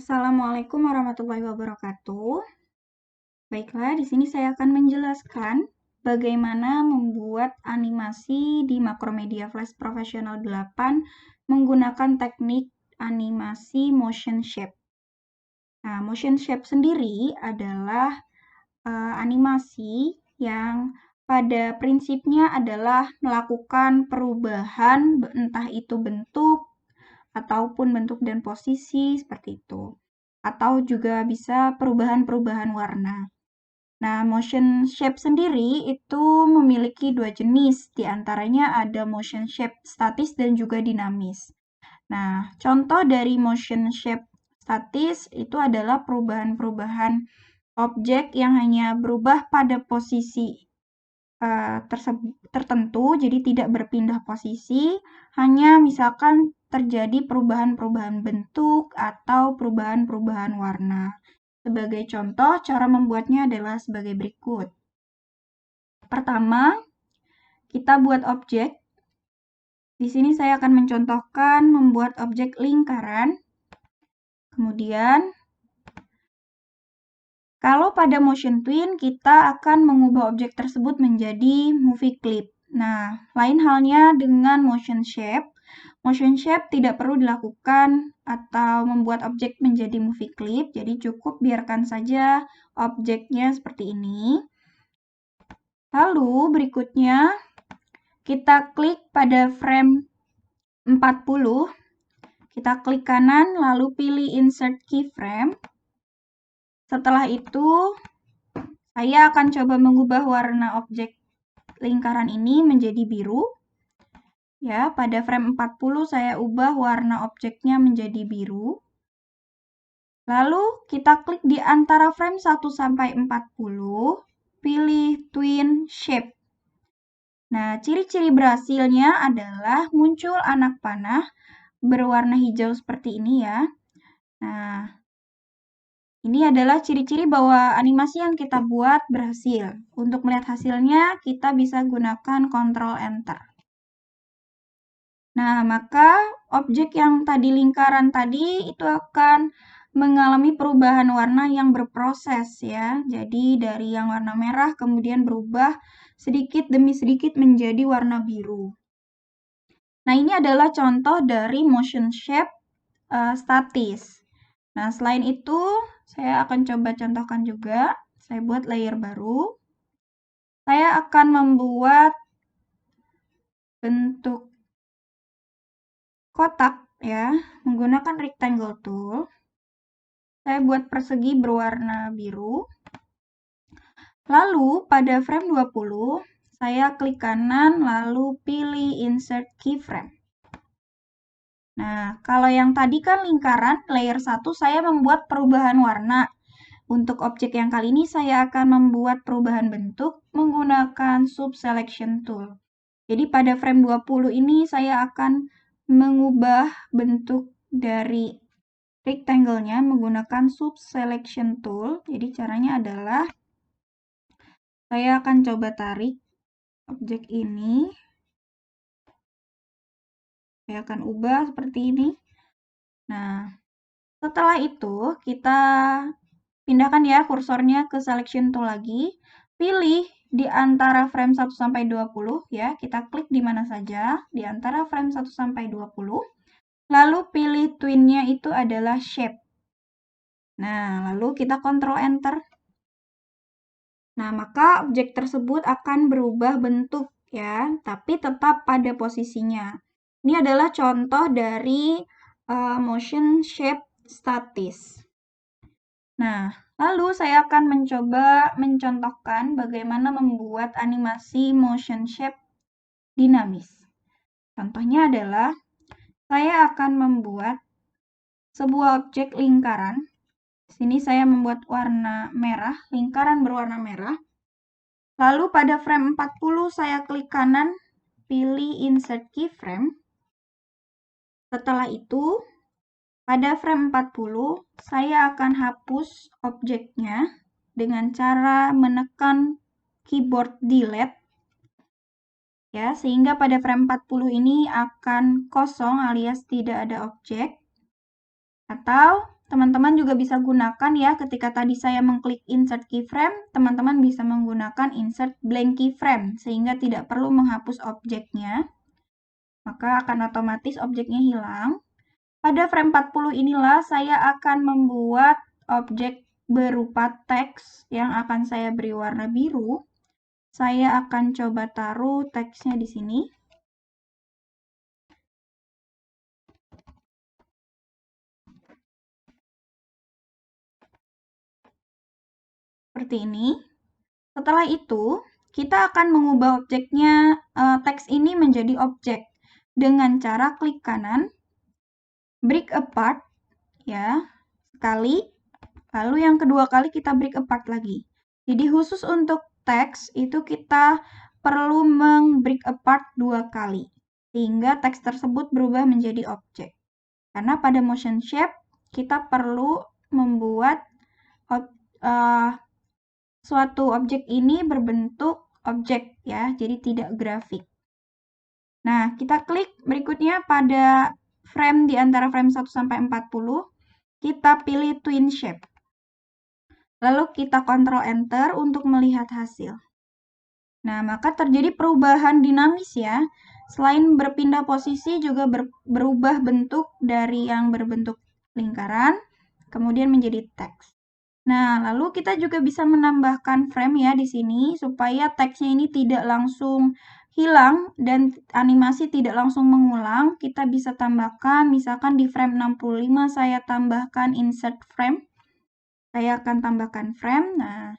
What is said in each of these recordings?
Assalamualaikum warahmatullahi wabarakatuh. Baiklah, di sini saya akan menjelaskan bagaimana membuat animasi di Macromedia Flash Professional 8 menggunakan teknik animasi motion shape. Nah, motion shape sendiri adalah animasi yang pada prinsipnya adalah melakukan perubahan entah itu bentuk ataupun bentuk dan posisi seperti itu. Atau juga bisa perubahan-perubahan warna. Nah, motion shape sendiri itu memiliki dua jenis, di antaranya ada motion shape statis dan juga dinamis. Nah, contoh dari motion shape statis itu adalah perubahan-perubahan objek yang hanya berubah pada posisi tertentu, jadi tidak berpindah posisi, hanya misalkan terjadi perubahan-perubahan bentuk atau perubahan-perubahan warna. Sebagai contoh, cara membuatnya adalah sebagai berikut. Pertama, kita buat objek. Di sini saya akan mencontohkan membuat objek lingkaran. Kemudian, kalau pada motion twin, kita akan mengubah objek tersebut menjadi movie clip. Nah, lain halnya dengan motion shape. Motion shape tidak perlu dilakukan atau membuat objek menjadi movie clip, jadi cukup biarkan saja objeknya seperti ini. Lalu berikutnya, kita klik pada frame 40. Kita klik kanan, lalu pilih Insert Keyframe. Setelah itu, saya akan coba mengubah warna objek lingkaran ini menjadi biru. Ya, pada frame 40 saya ubah warna objeknya menjadi biru. Lalu kita klik di antara frame 1 sampai 40, pilih Twin Shape. Nah, ciri-ciri berhasilnya adalah muncul anak panah berwarna hijau seperti ini ya. Nah, ini adalah ciri-ciri bahwa animasi yang kita buat berhasil. Untuk melihat hasilnya, kita bisa gunakan Ctrl Enter. Nah, maka objek yang tadi lingkaran tadi itu akan mengalami perubahan warna yang berproses ya. Jadi dari yang warna merah kemudian berubah sedikit demi sedikit menjadi warna biru. Nah, ini adalah contoh dari motion shape statis. Nah, selain itu, saya akan coba contohkan juga. Saya buat layer baru. Saya akan membuat bentuk kotak ya, menggunakan rectangle tool. Saya buat persegi berwarna biru. Lalu, pada frame 20, saya klik kanan, lalu pilih Insert Keyframe. Nah, kalau yang tadi kan lingkaran, layer 1 saya membuat perubahan warna. Untuk objek yang kali ini saya akan membuat perubahan bentuk menggunakan Subselection Tool. Jadi pada frame 20 ini saya akan mengubah bentuk dari rectangle-nya menggunakan Subselection Tool. Jadi caranya adalah saya akan coba tarik objek ini. Saya akan ubah seperti ini. Nah, setelah itu kita pindahkan ya kursornya ke Selection Tool lagi. Pilih di antara frame 1 sampai 20 ya. Kita klik di mana saja di antara frame 1 sampai 20. Lalu pilih twin-nya itu adalah shape. Nah, lalu kita Ctrl Enter. Nah, maka objek tersebut akan berubah bentuk ya, tapi tetap pada posisinya. Ini adalah contoh dari motion shape statis. Nah, lalu saya akan mencoba mencontohkan bagaimana membuat animasi motion shape dinamis. Contohnya adalah saya akan membuat sebuah objek lingkaran. Di sini saya membuat warna merah, lingkaran berwarna merah. Lalu pada frame 40 saya klik kanan, pilih Insert Keyframe. Setelah itu, pada frame 40, saya akan hapus objeknya dengan cara menekan keyboard Delete. Ya, sehingga pada frame 40 ini akan kosong alias tidak ada objek. Atau teman-teman juga bisa gunakan ya ketika tadi saya mengklik insert keyframe, teman-teman bisa menggunakan insert blank keyframe sehingga tidak perlu menghapus objeknya. Maka akan otomatis objeknya hilang. Pada frame 40 inilah saya akan membuat objek berupa teks yang akan saya beri warna biru. Saya akan coba taruh teksnya di sini. Seperti ini. Setelah itu, kita akan mengubah objeknya, teks ini menjadi objek dengan cara klik kanan, break apart, ya, sekali, lalu yang kedua kali kita break apart lagi. Jadi khusus untuk teks itu kita perlu meng-break apart 2 kali, sehingga teks tersebut berubah menjadi objek. Karena pada motion shape, kita perlu membuat suatu objek ini berbentuk objek ya, jadi tidak grafik. Nah, kita klik berikutnya pada frame di antara frame 1 sampai 40, kita pilih twin shape. Lalu kita Ctrl Enter untuk melihat hasil. Nah, maka terjadi perubahan dinamis ya. Selain berpindah posisi juga berubah bentuk dari yang berbentuk lingkaran, kemudian menjadi teks. Nah, lalu kita juga bisa menambahkan frame ya di sini supaya teksnya ini tidak langsung hilang dan animasi tidak langsung mengulang. Kita bisa tambahkan, misalkan di frame 65 saya tambahkan insert frame. Saya akan tambahkan frame. Nah,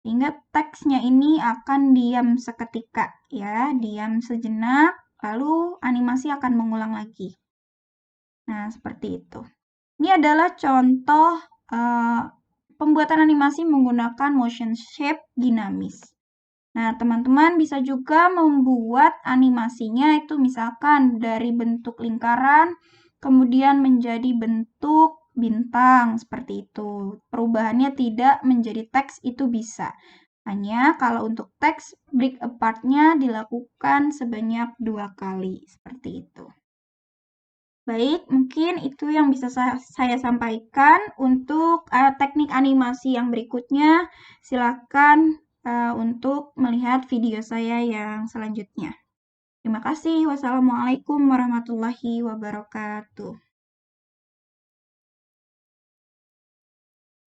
sehingga teksnya ini akan diam seketika ya, diam sejenak, lalu animasi akan mengulang lagi. Nah, seperti itu. Ini adalah contoh pembuatan animasi menggunakan motion shape dinamis. Nah, teman-teman bisa juga membuat animasinya itu misalkan dari bentuk lingkaran, kemudian menjadi bentuk bintang, seperti itu. Perubahannya tidak menjadi teks itu bisa. Hanya kalau untuk teks, break apart-nya dilakukan sebanyak 2 kali, seperti itu. Baik, mungkin itu yang bisa saya sampaikan. Untuk teknik animasi yang berikutnya, silakan untuk melihat video saya yang selanjutnya. Terima kasih. Wassalamualaikum warahmatullahi wabarakatuh.